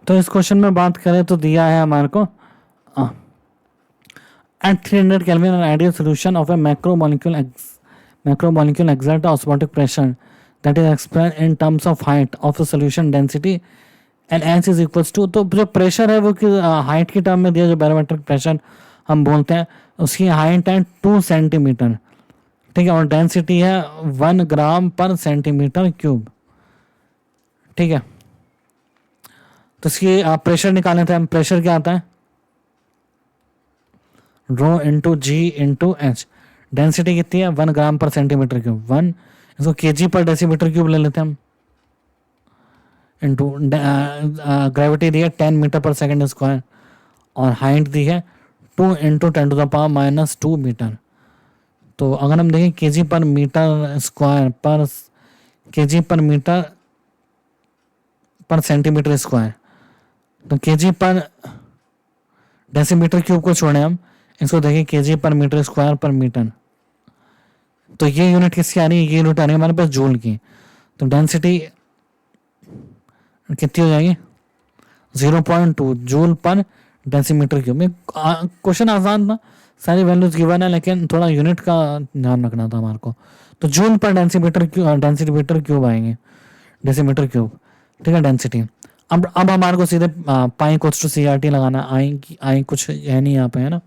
तो इस क्वेश्चन में बात करें तो दिया है हमारे को at 300 Kelvin an ideal solution of a macromolecule exert osmotic pressure that is expressed in terms of height of a solution density and h is equals to, तो जो प्रेशर है वो हाइट की टर्म में दिया, जो बैरोमेट्रिक प्रेशर हम बोलते हैं उसकी हाइट है 2 सेंटीमीटर, ठीक है, और डेंसिटी है 1 ग्राम पर सेंटीमीटर क्यूब, ठीक है। तो इसकी प्रेशर निकालने थे हम, प्रेशर क्या आता है रो इंटू जी इंटू एच, डेंसिटी कितनी है 1 ग्राम पर सेंटीमीटर क्यूब, 1 इसको केजी पर डेसीमीटर क्यूब ले लेते हैं हम, इंटू ग्रेविटी दी है 10 मीटर पर सेकेंड स्क्वायर और हाइट दी है 2 इंटू 10⁻⁻² मीटर। तो अगर हम देखें केजी पर मीटर स्क्वायर पर केजी पर मीटर पर सेंटीमीटर स्क्वायर, तो केजी पर डेसीमीटर क्यूब को छोड़े हम, इसको देखें केजी पर मीटर स्क्वायर पर मीटर, तो ये यूनिट किसकी आ रही है, ये यूनिट आ रही है हमारे पास जूल की। तो डेंसिटी कितनी हो जाएगी 0.2 जूल पर डेसीमीटर क्यूब में। क्वेश्चन आसान था, सारी वैल्यूज गिवन है, लेकिन थोड़ा यूनिट का ध्यान रखना था हमारे को। तो जूल पर डेंसीमीटर क्यूब आएंगे, डेसीमीटर क्यूब, ठीक है, डेंसिटी। अब हमारे को सीधे पाई इक्वल्स टू CRT लगाना, आई कुछ है नहीं यहाँ पे, है ना,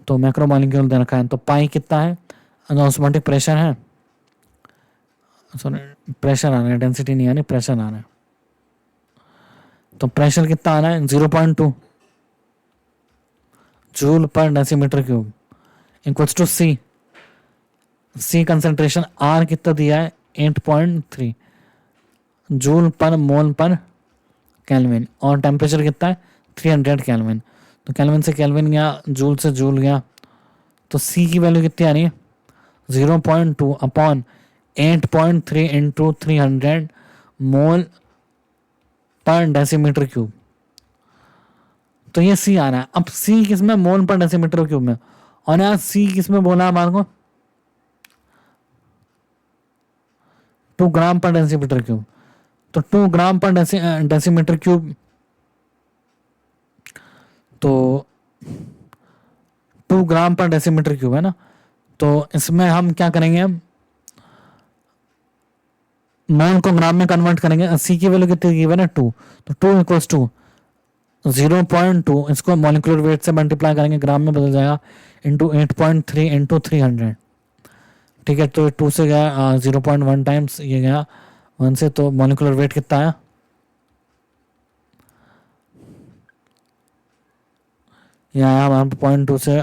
तो मैक्रोमोलेक्यूल दे रखा है। तो पाई कितना है, ऑस्मोटिक प्रेशर है, सॉरी प्रेशर आ रहा है, डेंसिटी नहीं आनी, प्रेशर आ रहा है। तो प्रेशर कितना आ रहा है 0.2 जूल पर decimetre cube equals to C concentration R कितना दिया है 8.3 जूल पर मोल पर केल्विन, और टेम्परेचर कितना है 300 केल्विन। तो केल्विन से केल्विन गया, जूल से जूल गया, तो सी की वैल्यू कितनी आ रही है 0.2 अपॉन 8.3 इंटू 300 मोल पर डेसीमीटर क्यूब। तो ये सी आ रहा है। अब सी किस में, मोल पर डेसीमीटर क्यूब में, और यहाँ सी किस में बोला हमारे को 2 ग्राम पर डेसीमीटर क्यूब। तो 2 ग्राम पर डेसीमीटर क्यूब, तो 2 ग्राम पर डेसीमीटर क्यूब है ना। तो इसमें हम क्या करेंगे, हम मोल को ग्राम में कन्वर्ट करेंगे। सी की वैल्यू कितनी गिवन है 2, तो 2 इक्वल्स टू 0.2, इसको मॉलिक्यूलर वेट से मल्टीप्लाई करेंगे, ग्राम में बदल जाएगा, इंटू 8.3 इंटू 300, ठीक है। तो 2 से गया 0.1 टाइम्स, ये गया 1 से, तो मॉलिक्यूलर वेट कितना आया, ये आया हमारा 0.2 से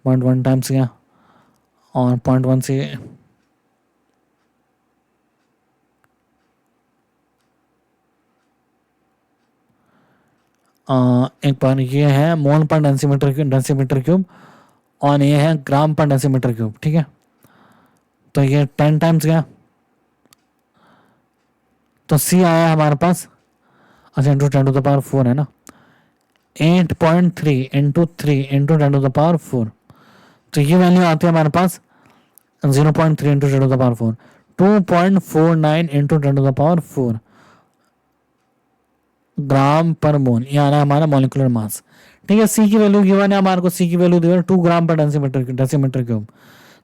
0.1 टाइम्स गया, और 0.1 से एक बार ये है मोल पर डेसीमीटर क्यूब, और ये है ग्राम पर डेसीमीटर क्यूब, ठीक है। तो ये 10 टाइम्स गया, तो सी आया हमारे पास, अच्छा इंटू 10⁻⁴ है ना, 8.3 इंटू 3 इंटू 10⁻⁴, तो ये वैल्यू आती है हमारे पास 0.3 इंटू 10⁻⁴, 2.49 इंटू 10⁻⁴ ग्राम पर मोल, ये आ रहा है हमारा मॉलिक्यूलर मास, ठीक है। सी की वैल्यू गिवन है हमारे को, सी की वैल्यू दी है 2 ग्राम पर डेसीमीटर क्यूब।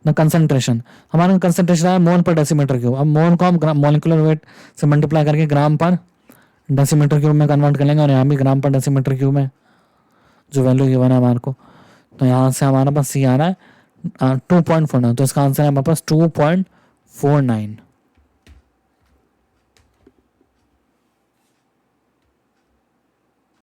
ना कंसंट्रेशन, हमारा कंसंट्रेशन है मोल पर डेसीमीटर क्यूब। अब मोल को हम मॉलिक्यूलर वेट से मल्टीप्लाई करके ग्राम पर डेसीमीटर क्यूब में कन्वर्ट कर लेंगे, और यहाँ भी ग्राम पर डेसीमीटर क्यूब में जो वैल्यू गिवन है हमारे को। तो यहाँ से हमारे पास सी आ रहा है 2.49, तो इसका आंसर है हमारे पास 2.49।